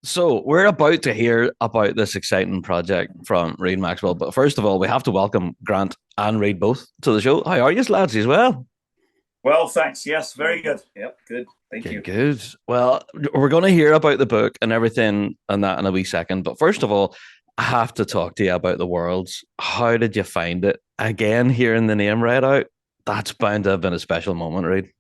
So we're about to hear about this exciting project from Reid Maxwell. But first of all, we have to welcome Grant and Reid both to the show. How are you, lads, as well? Well, thanks. Yes, very good. Yep, good. Thank Good, you. good. Well, we're going to hear about the book and everything and that in a wee second. But first of all, I have to talk to you about the Worlds. How did you find it? Again, hearing the name read out, that's bound to have been a special moment, Reid.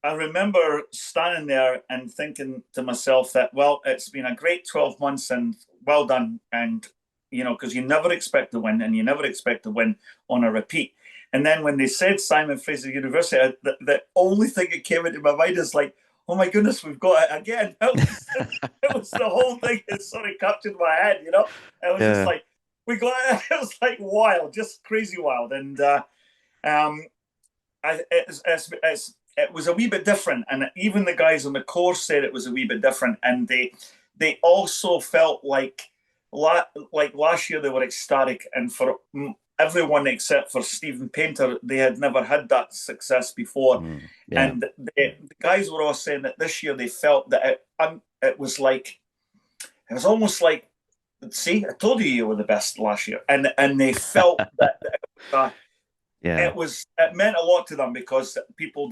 I remember standing there and thinking to myself that, well, it's been a great 12 months and well done. And, because you never expect to win and you never expect to win on a repeat. And then when they said Simon Fraser University, the only thing that came into my mind is like, oh my goodness, we've got it again. It was the whole thing that sort of captured my head. I was just Yeah. like, we got it. It was like wild, just crazy wild. And um, it was a wee bit different, and even the guys on the course said it was a wee bit different, and they also felt like last year they were ecstatic, and for everyone except for Stephen Painter, they had never had that success before, Yeah. and the guys were all saying that this year they felt that it was like it was almost like, see, I told you were the best last year, and they felt that. Yeah. It meant a lot to them because people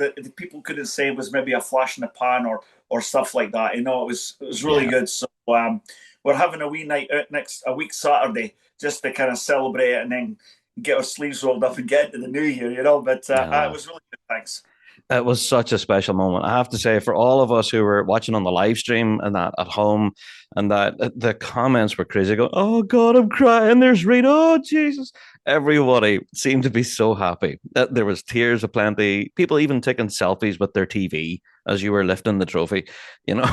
couldn't say it was maybe a flash in the pan or stuff like that. It was really Yeah. good. So we're having a wee night out next a week Saturday just to kind of celebrate it and then get our sleeves rolled up and get into the new year. But it Yeah. was really good. Thanks. It was such a special moment. I have to say, for all of us who were watching on the live stream and that at home, and that the comments were crazy. Going, oh God, I'm crying. There's Reid. Oh Jesus! Everybody seemed to be so happy. There was tears aplenty. People even taking selfies with their TV as you were lifting the trophy. You know,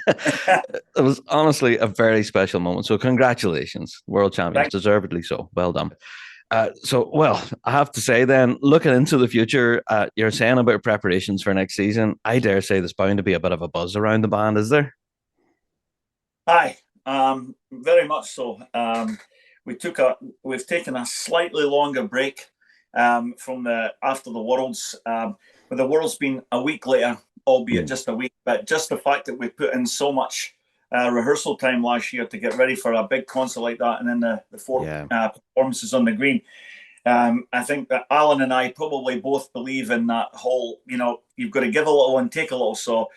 it was honestly a very special moment. So congratulations, world champions, Thanks. deservedly so. Well done. Well, I have to say then, looking into the future, you're saying about preparations for next season. I dare say there's bound to be a bit of a buzz around the band, is there? Hi. Very much so. We've taken a slightly longer break from the after the Worlds. But the Worlds been a week later, albeit Mm, just a week. But just the fact that we put in so much rehearsal time last year to get ready for a big concert like that, and then the four yeah. performances on the green. I think that Alan and I probably both believe in that whole, you've got to give a little and take a little. So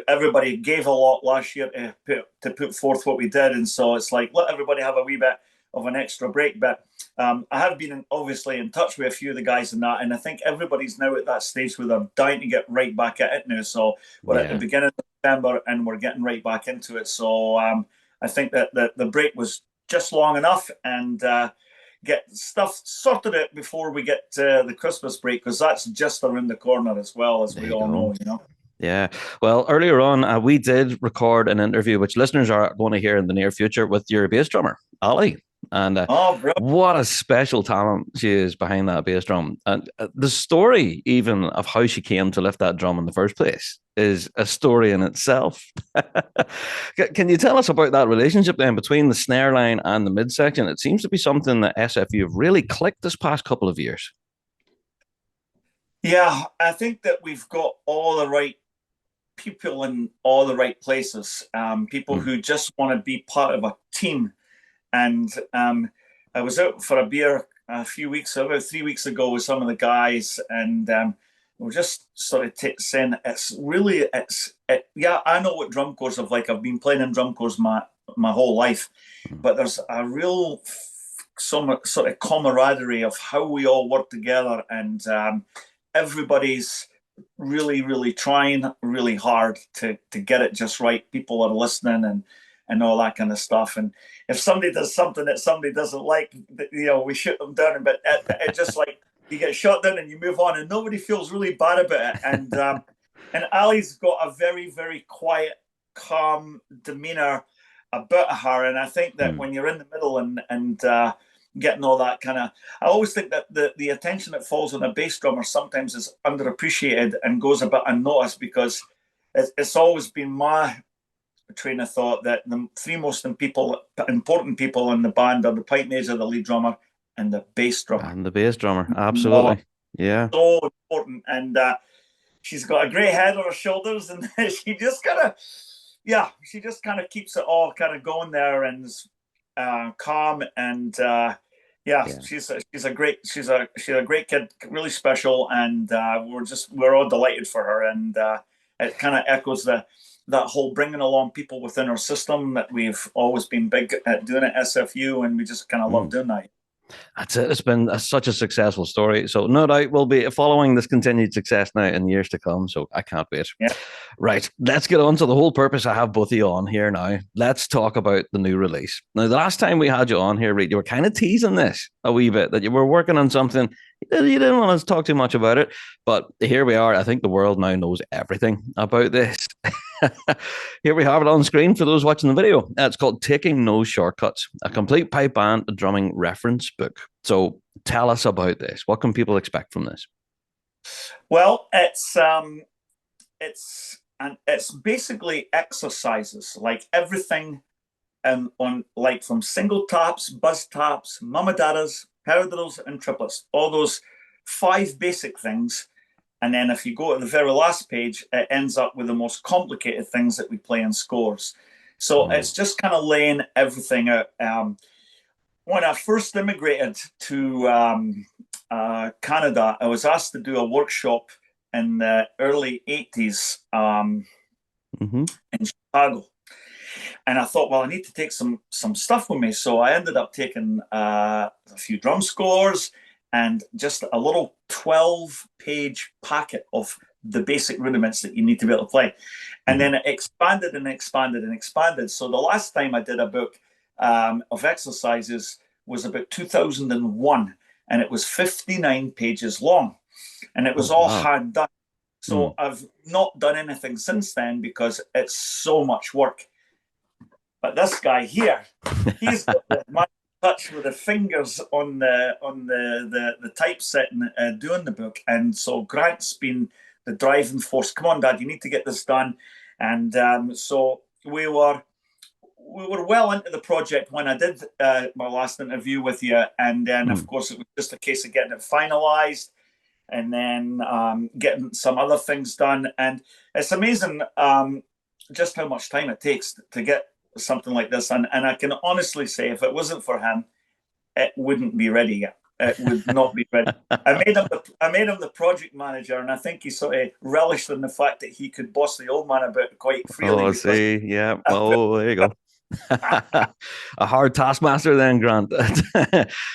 everybody gave a lot last year to put forth what we did. And so it's like, let everybody have a wee bit of an extra break. But I have been obviously in touch with a few of the guys in that. And I think everybody's now at that stage where they're dying to get right back at it now. So we're at the Yeah. beginning of September and we're getting right back into it. So I think that the break was just long enough, and get stuff sorted out before we get to the Christmas break, because that's just around the corner as well, as There we you all go. know. Yeah. Well, earlier on, we did record an interview, which listeners are going to hear in the near future with your bass drummer, Ali. And Oh, bro. what a special talent she is behind that bass drum. And the story, even of how she came to lift that drum in the first place, is a story in itself. Can you tell us about that relationship then between the snare line and the midsection? It seems to be something that SFU have really clicked this past couple of years. Yeah, I think that we've got all the right people in all the right places. People Mm, who just want to be part of a team. And I was out for a beer about 3 weeks ago with some of the guys, and we are just sort of saying yeah, I know what drum corps are like. I've been playing in drum corps my whole life, mm, but there's a real some sort of camaraderie of how we all work together, and everybody's really trying really hard to get it just right. People are listening and all that kind of stuff. And if somebody does something that somebody doesn't like, we shoot them down. But it just like you get shot down and you move on, and nobody feels really bad about it. And Ali's got a very quiet, calm demeanor about her, and I think that mm. when you're in the middle and getting all that kind of, I always think that the attention that falls on a bass drummer sometimes is underappreciated and goes a bit unnoticed, because it's always been my train of thought that the three most important people in the band are the pipe major, the lead drummer, and the bass drummer. And the bass drummer, No, absolutely. Yeah. so important. And she's got a great head on her shoulders, and she just kind of keeps it all kind of going there, and calm, and Yeah. she's a great kid, really special, and we're all delighted for her, and it kind of echoes that whole bringing along people within our system that we've always been big at doing at SFU, and we just kind of love Mm. doing that. That's it. It's been such a successful story. So no doubt we'll be following this continued success now in years to come. So I can't wait. Yeah. Right. Let's get on to the whole purpose I have both of you on here now. Let's talk about the new release. Now, the last time we had you on here, Reid, you were kind of teasing this a wee bit, that you were working on something. You didn't want to talk too much about it. But here we are. I think the world now knows everything about this. Here we have it on screen for those watching the video. It's called Taking No Shortcuts, a complete pipe band drumming reference book. So tell us about this. What can people expect from this? Well, it's basically exercises, like everything, on like from single taps, buzz taps, mamadadas, paradiddles, and triplets. All those 5 basic things. And then if you go to the very last page, it ends up with the most complicated things that we play in scores. So it's just kind of laying everything out. When I first immigrated to Canada, I was asked to do a workshop in the early 80s in Chicago. And I thought, well, I need to take some stuff with me. So I ended up taking a few drum scores and just a little 12-page packet of the basic rudiments that you need to be able to play. And then it expanded and expanded and expanded. So the last time I did a book of exercises was about 2001, and it was 59 pages long, and it was all hand done. So I've not done anything since then because it's so much work. But this guy here, he's got my touch with the fingers on the typesetting, doing the book. And so Grant's been the driving force. Come on, Dad, you need to get this done. And so we were well into the project when I did my last interview with you. And then, of course, it was just a case of getting it finalized and then getting some other things done. And it's amazing just how much time it takes to get something like this. And I can honestly say, if it wasn't for him, it wouldn't be ready yet. It would not be ready. I made him the project manager, and I think he sort of relished in the fact that he could boss the old man about quite freely. Oh, see, yeah. Oh, there you go. A hard taskmaster then, Grant.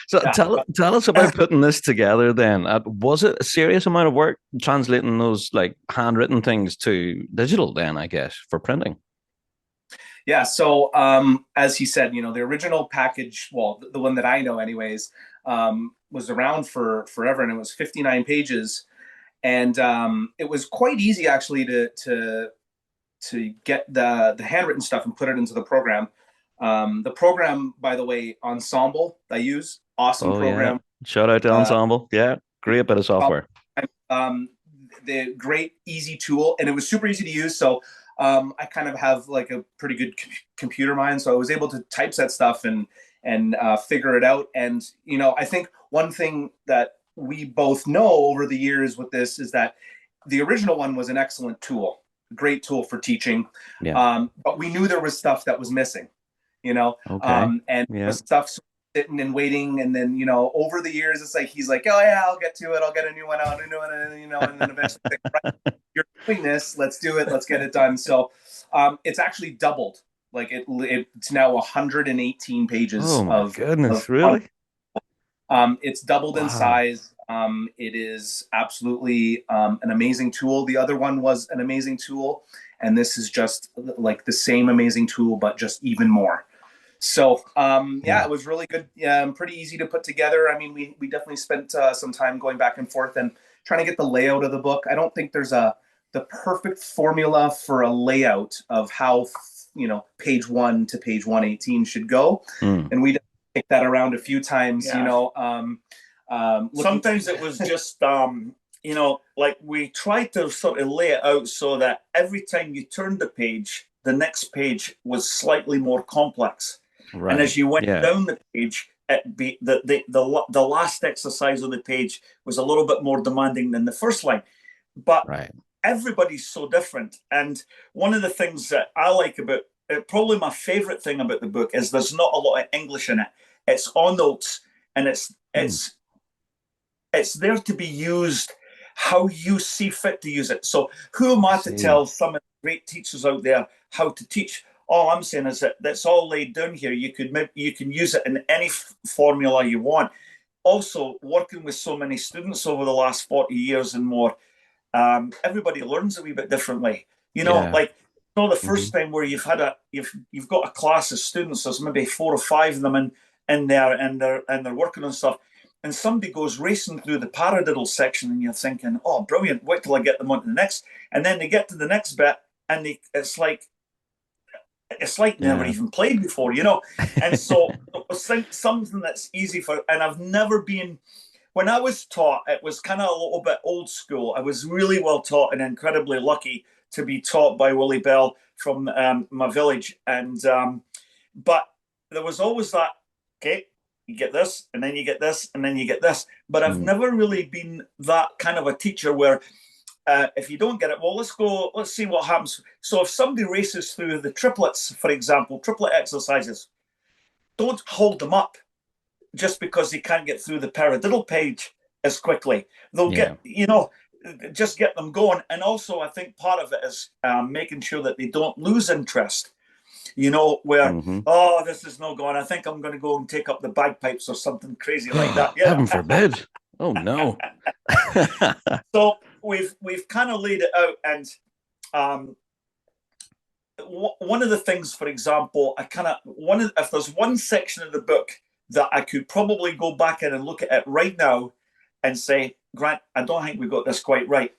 So tell us about putting this together then. Was it a serious amount of work translating those like handwritten things to digital then, I guess, for printing? Yeah, so as he said, the original package, well, the one that I know anyways, was around for forever, and it was 59 pages. And it was quite easy actually to get the handwritten stuff and put it into the program. The program, by the way, Ensemble I use, awesome program. Yeah. Shout out to Ensemble. Yeah, great bit of software. The great, easy tool, and it was super easy to use. So I kind of have like a pretty good computer mind, so I was able to typeset stuff and figure it out. And I think one thing that we both know over the years with this is that the original one was an excellent tool, great tool for teaching. Yeah. But we knew there was stuff that was missing, and stuff sitting and waiting. And then, over the years, it's like, he's like, oh yeah, I'll get to it. I'll get a new one out, and then eventually, right, you're doing this, let's do it. Let's get it done. So it's actually doubled. Like it's now 118 pages. Oh my goodness, really? It's doubled in size. It is absolutely an amazing tool. The other one was an amazing tool, and this is just like the same amazing tool, but just even more. So it was really good. Pretty easy to put together. I mean, we definitely spent some time going back and forth and trying to get the layout of the book. I don't think there's the perfect formula for a layout of how page 1 to page 118 should go, and we kicked that around a few times. Sometimes it was just like we tried to sort of lay it out so that every time you turned the page, the next page was slightly more complex. Right. And as you went down the page, the last exercise on the page was a little bit more demanding than the first line. But everybody's so different. And one of the things that I like about probably my favorite thing about the book is there's not a lot of English in it. It's on notes, and it's there to be used how you see fit to use it. So who am I to tell some of the great teachers out there how to teach? All I'm saying is that that's all laid down here. You can use it in any formula you want. Also, working with so many students over the last 40 years and more, everybody learns a wee bit differently. Like the first time where you've got a class of students. There's maybe 4 or 5 of them in there, and they're working on stuff. And somebody goes racing through the paradiddle section, and you're thinking, "Oh, brilliant! Wait till I get them on to the next." And then they get to the next bit, and it's like never even played before, And so it was something that's easy for. And I've never been. When I was taught, it was kind of a little bit old school. I was really well taught and incredibly lucky to be taught by Willie Bell from my village. And but there was always that. Okay, you get this, and then you get this, and then you get this. But I've never really been that kind of a teacher where if you don't get it, well, let's see what happens. So if somebody races through the triplets, for example, triplet exercises, don't hold them up just because they can't get through the paradiddle page as quickly. They'll get, just get them going. And also, I think part of it is making sure that they don't lose interest. Where, oh, this is no going. I think I'm going to go and take up the bagpipes or something crazy like that. Yeah. Heaven forbid. Oh, no. So we've kind of laid it out. And one of the things, for example, if there's one section of the book that I could probably go back in and look at it right now and say, Grant, I don't think we got this quite right.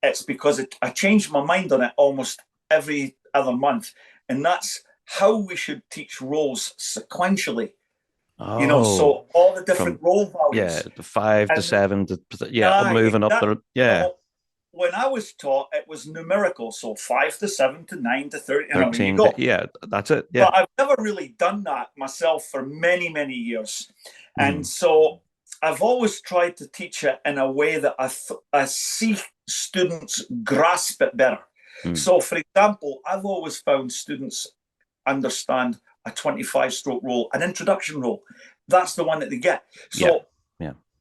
It's because I changed my mind on it almost every other month. And that's how we should teach roles sequentially. So all the different role values. Yeah, the 5 to 7, moving up there. Yeah. When I was taught, it was numerical. So 5 to 7 to 9 to 13. That's it. Yeah. But I've never really done that myself for many, many years. And so I've always tried to teach it in a way that I see students grasp it better. So, for example, I've always found students understand a 25-stroke roll, an introduction roll. That's the one that they get. So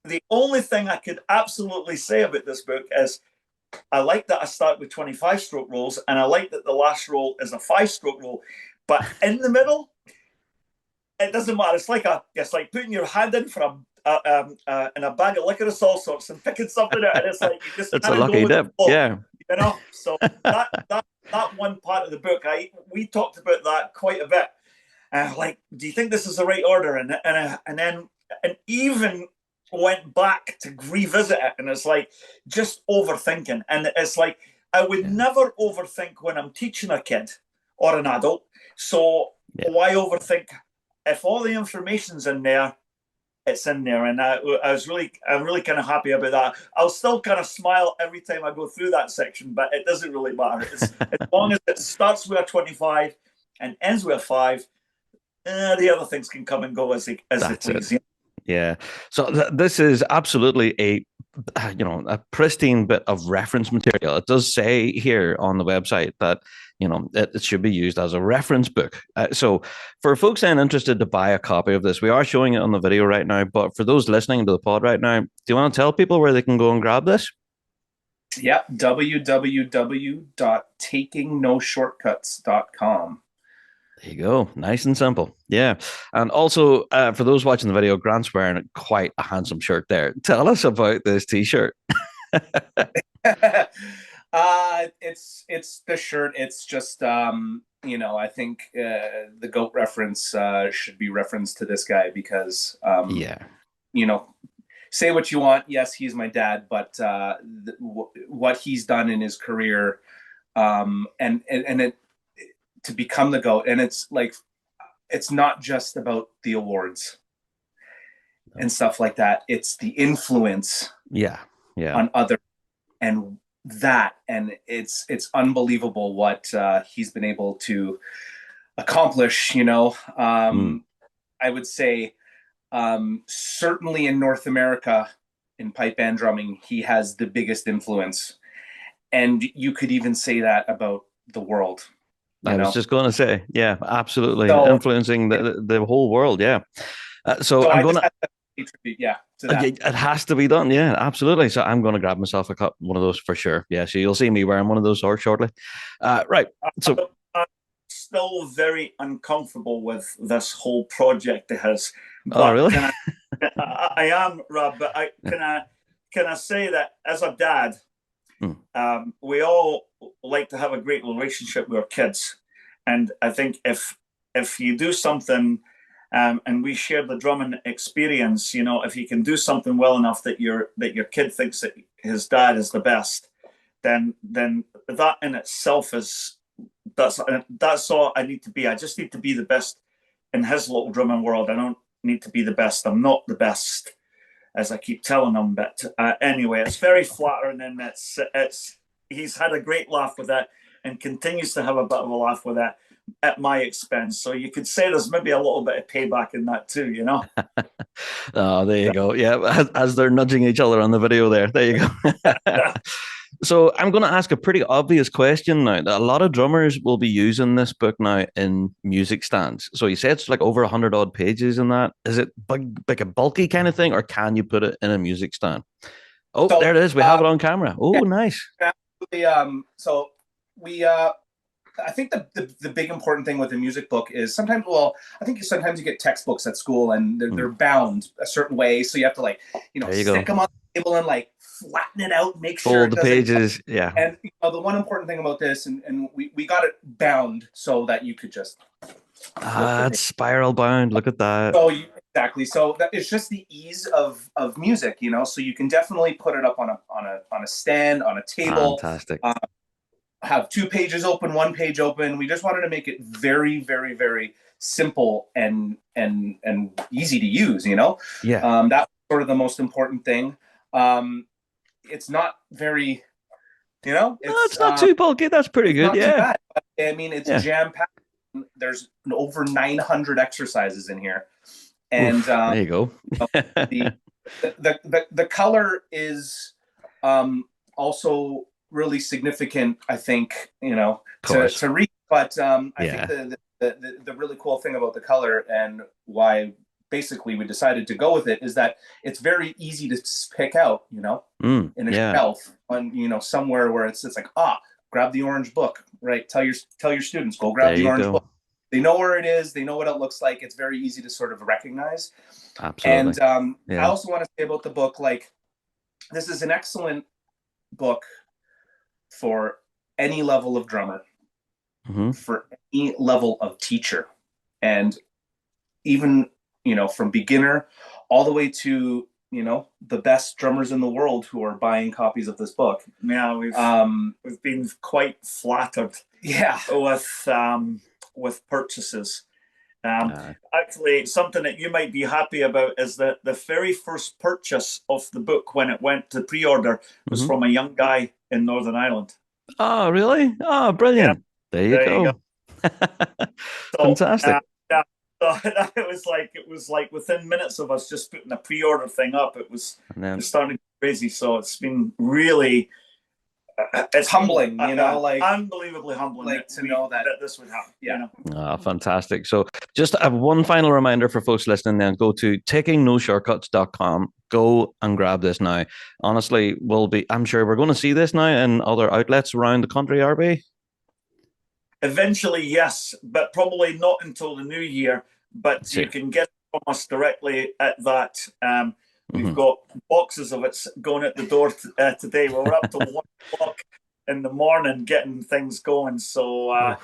the only thing I could absolutely say about this book is I like that I start with 25-stroke rolls, and I like that the last roll is a 5-stroke roll. But in the middle, it doesn't matter. It's like putting your hand in for in a bag of liquor of all sorts and picking something out, and it's like you just it's a lucky dip. Yeah. So that one part of the book, we talked about that quite a bit. Like, do you think this is the right order? And then even went back to revisit it, and it's like just overthinking. And it's like I would never overthink when I'm teaching a kid or an adult. So why overthink? If all the information's in there, it's in there. And I'm really kind of happy about that. I'll still kind of smile every time I go through that section, but it doesn't really matter. As long as it starts with a 25 and ends with a 5, the other things can come and go as they please. Yeah. So this is absolutely a pristine bit of reference material. It does say here on the website that it should be used as a reference book. So for folks then interested to buy a copy of this, we are showing it on the video right now. But for those listening to the pod right now, do you want to tell people where they can go and grab this? Yeah, www.takingnoshortcuts.com. There you go. Nice and simple. Yeah. And also, for those watching the video, Grant's wearing quite a handsome shirt there. Tell us about this T-shirt. It's the shirt. It's just, I think the GOAT reference should be referenced to this guy because, say what you want. Yes, he's my dad, but what he's done in his career and it, to become the GOAT. And it's like, it's not just about the awards and stuff like that. It's the influence on others and that. And it's unbelievable what he's been able to accomplish, I would say certainly in North America in pipe band drumming, he has the biggest influence. and you could even say that about the world. I was just going to say, yeah, absolutely, So, influencing the whole world. Yeah. So so I'm I going just to. had to pay tribute, yeah, to that. It has to be done. Yeah, absolutely. So I'm going to grab myself a cup, one of those for sure. Yeah. So you'll see me wearing one of those shortly. Right. So. I'm still very uncomfortable with this whole project of his, Oh, but really? I am, Rob, but can I say that as a dad, we all like to have a great relationship with our kids, and I think if you do something, and we share the drumming experience, you know, if you can do something well enough that your kid thinks that his dad is the best, then that in itself is that's all I need to be. I just need to be the best in his little drumming world. I don't need to be the best. I'm not the best, as I keep telling him. But anyway, it's very flattering, and it's he's had a great laugh with that, and continues to have a bit of a laugh with that at my expense. So you could say there's maybe a little bit of payback in that too, you know. Oh, there you go. Yeah, as they're nudging each other on the video there. There you go. So I'm going to ask a pretty obvious question now. A lot of drummers will be using this book now in music stands. So you said it's like over 100 odd pages in that. Is it big, like a bulky kind of thing, or can you put it in a music stand? Oh, So, there it is. We have it on camera. Oh, yeah, nice. absolutely. So we I think the big important thing with a music book is sometimes, well, I think sometimes you get textbooks at school and they're bound a certain way. So you have to, like, There you stick go. them on the table and like flatten it out, make sure Fold it the doesn't. pages. Yeah. And the one important thing about this, and we got it bound so that you could just. It's spiral bound. Look at that. So exactly. So it's just the ease of music, So you can definitely put it up on a stand, on a table. Fantastic. Have 2 pages open, 1 page open. We just wanted to make it very, very, very simple and easy to use. Yeah. That's sort of the most important thing. It's not very, It's not too bulky. That's pretty good. Not yeah. too bad. I mean, it's jam packed. There's over 900 exercises in here, and Oof, there you go. the color is also really significant, I think, to read. But I think the really cool thing about the color, and why basically we decided to go with it, is that it's very easy to pick out, in a shelf on, somewhere where it's like, grab the orange book, right? Tell your students, go grab the orange book. They know where it is. They know what it looks like. It's very easy to sort of recognize. Absolutely. And I also want to say about the book, like, this is an excellent book for any level of drummer, for any level of teacher, and even, from beginner all the way to, the best drummers in the world who are buying copies of this book. Yeah, we've been quite flattered. Yeah, with purchases. Actually, something that you might be happy about is that the very first purchase of the book, when it went to pre-order, was from a young guy in Northern Ireland. Oh, really? Oh, brilliant. Yeah. There you go. Fantastic. So it was like within minutes of us just putting a pre-order thing up, it was starting crazy. So it's been really, it's humbling, like unbelievably humbling, like to know that this would happen. Yeah. Fantastic. So just have one final reminder for folks listening, then go to takingnoshortcuts.com. Go and grab this now. Honestly, I'm sure we're going to see this now in other outlets around the country, are we? Eventually, yes, but probably not until the new year. But you can get it from us directly at that. We've got boxes of it going at the door today. We're up till 1 o'clock in the morning getting things going. So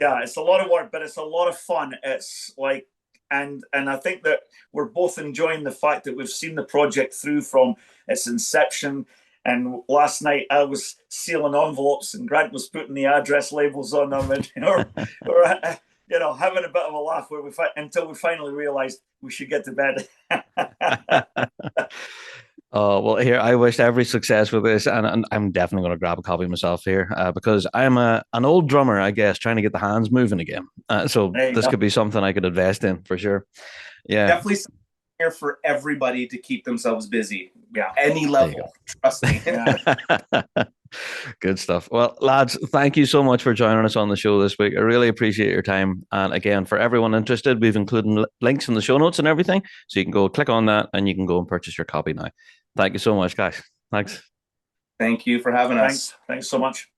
it's a lot of work, but it's a lot of fun. It's like, and I think that we're both enjoying the fact that we've seen the project through from its inception. And last night I was sealing envelopes and Grant was putting the address labels on them, and we're having a bit of a laugh until we finally realized we should get to bed. Oh, well, here, I wish every success with this, and I'm definitely going to grab a copy myself here because I'm an old drummer, I guess, trying to get the hands moving again. So this could be something I could invest in for sure. Yeah. Definitely here for everybody to keep themselves busy. Yeah. Any level. Trust me. Good stuff. Well, lads, thank you so much for joining us on the show this week. I really appreciate your time. And again, for everyone interested, we've included links in the show notes and everything. So you can go click on that and you can go and purchase your copy now. Thank you so much, guys. Thanks. Thank you for having us. Thanks so much.